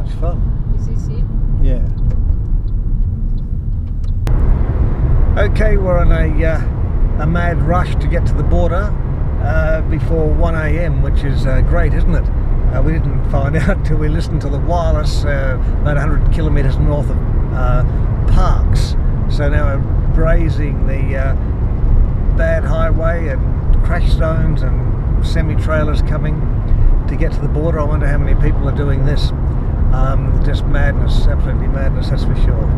much fun. Is this it? Yeah. Okay, we're on a mad rush to get to the border before 1 a.m, which is great, isn't it? We didn't find out until we listened to the wireless about 100 kilometres north of Parks. So now we're brazing the bad highway and crash zones and semi-trailers coming to get to the border. I wonder how many people are doing this. Just madness, absolutely madness, that's for sure.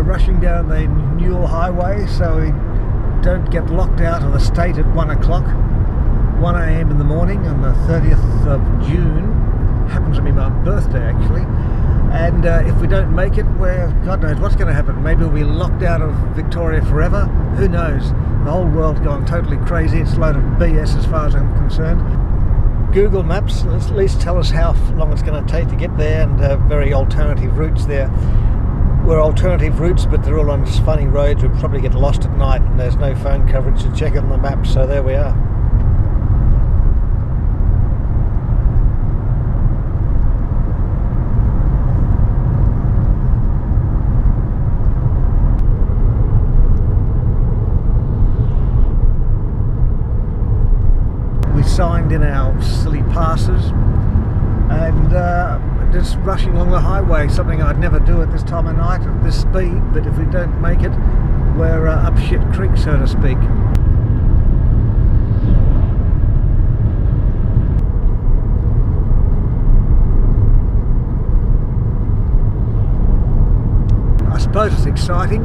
Rushing down the Newell Highway so we don't get locked out of the state at 1 o'clock, 1 a.m. in the morning on the 30th of June. Happens to be my birthday actually, and if we don't make it, God knows what's going to happen. Maybe we'll be locked out of Victoria forever, who knows. The whole world's gone totally crazy. It's a load of BS as far as I'm concerned. Google Maps at least tell us how long it's going to take to get there, and very alternative routes there. We're alternative routes, but they're all on funny roads. We'll probably get lost at night, and there's no phone coverage to check it on the map, so there we are. We signed in our silly passes, and just rushing along the highway, something I'd never do at this time of night at this speed, but if we don't make it, we're up shit creek, so to speak. I suppose it's exciting,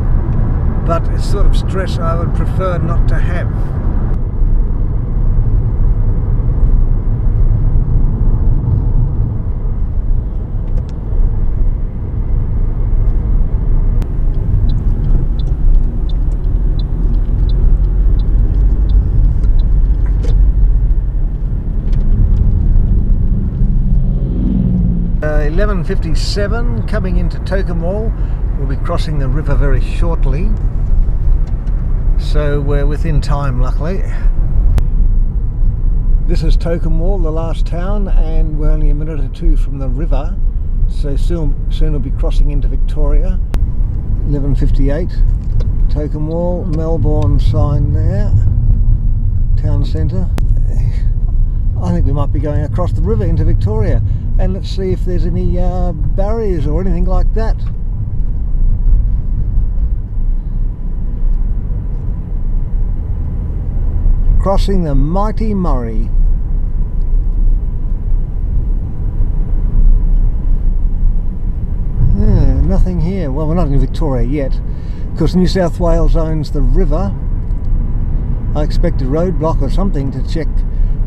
but it's sort of stress I would prefer not to have. At 11:57 coming into Tocumwal. We'll be crossing the river very shortly, so we're within time luckily. This is Tocumwal, the last town, and we're only a minute or two from the river, so soon we'll be crossing into Victoria. 11:58 Tocumwal, Melbourne sign there, town centre. I think we might be going across the river into Victoria, and let's see if there's any barriers or anything like that. Crossing the mighty Murray. Nothing here. Well, we're not in Victoria yet, because New South Wales owns the river. I expect a roadblock or something to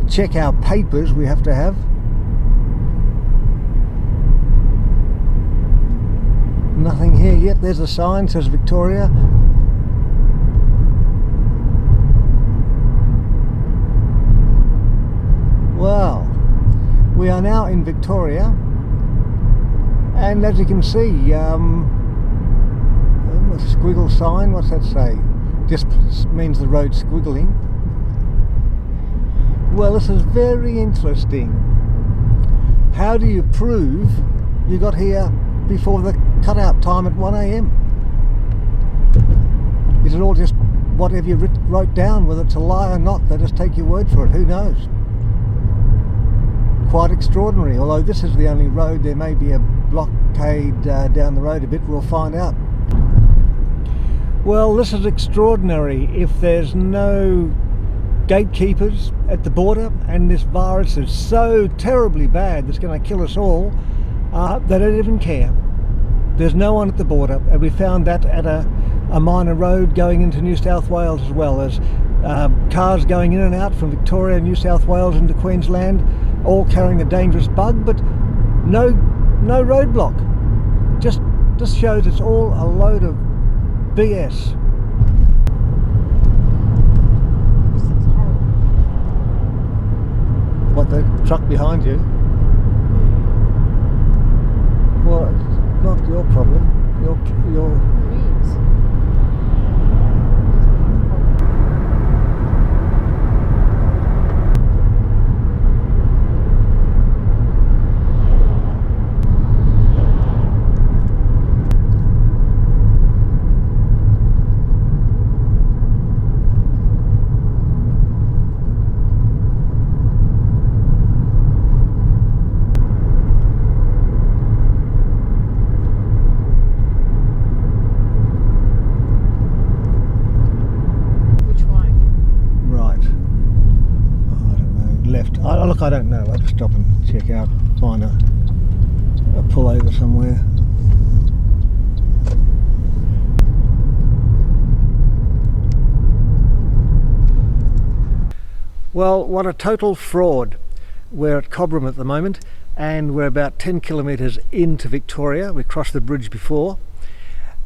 check our papers we have to have. Nothing here yet. There's a sign, says Victoria. Well, we are now in Victoria, and as you can see, a squiggle sign, what's that say? Just means the road's squiggling. Well, this is very interesting. How do you prove you got here before the cutout time at 1 a.m? Is it all just whatever you wrote down, whether it's a lie or not? They just take your word for it, who knows? Quite extraordinary. Although this is the only road, there may be a blockade down the road a bit, we'll find out. Well, this is extraordinary. If there's no gatekeepers at the border, and this virus is so terribly bad that's going to kill us all, they don't even care. There's no one at the border, and we found that at a minor road going into New South Wales as well. There's cars going in and out from Victoria, New South Wales into Queensland, all carrying the dangerous bug, but no roadblock. Just shows it's all a load of BS. This is horrible. What, the truck behind you? Well, it's not your problem. Your It is. Look, I don't know. I'll just stop and check out, find a pullover somewhere. Well, what a total fraud. We're at Cobram at the moment, and we're about 10 kilometres into Victoria. We crossed the bridge before,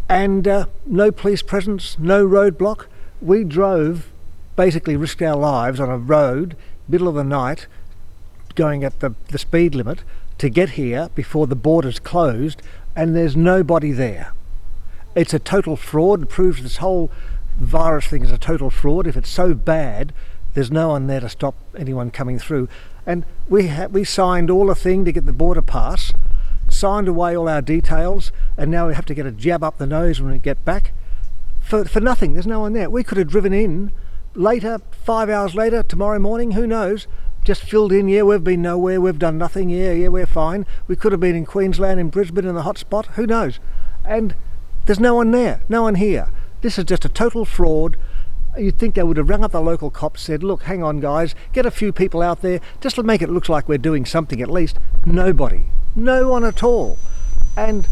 and no police presence, no roadblock. We drove, basically risked our lives on a road, middle of the night, going at the speed limit to get here before the borders closed, and there's nobody there. It's a total fraud. It proves this whole virus thing is a total fraud. If it's so bad, there's no one there to stop anyone coming through. And we signed all the thing to get the border pass, signed away all our details, and now we have to get a jab up the nose when we get back for nothing. There's no one there. We could have driven in later, 5 hours later, tomorrow morning, who knows, just filled in, yeah, we've been nowhere, we've done nothing, yeah, we're fine. We could have been in Queensland, in Brisbane, in the hot spot, who knows. And there's no one there, no one here. This is just a total fraud. You'd think they would have rung up the local cops, said, look, hang on guys, get a few people out there, just to make it look like we're doing something at least. Nobody, no one at all. And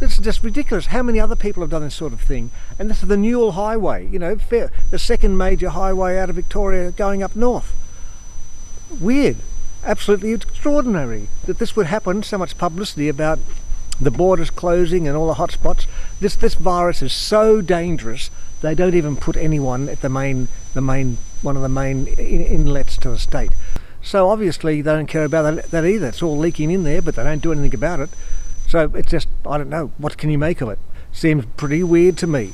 this is just ridiculous. How many other people have done this sort of thing? And this is the Newell Highway, you know, the second major highway out of Victoria going up north. Weird, absolutely extraordinary that this would happen. So much publicity about the borders closing and all the hot spots. This virus is so dangerous they don't even put anyone at one of the main inlets to the state. So obviously they don't care about that either. It's all leaking in there, but they don't do anything about it. So it's just, I don't know, what can you make of it? Seems pretty weird to me.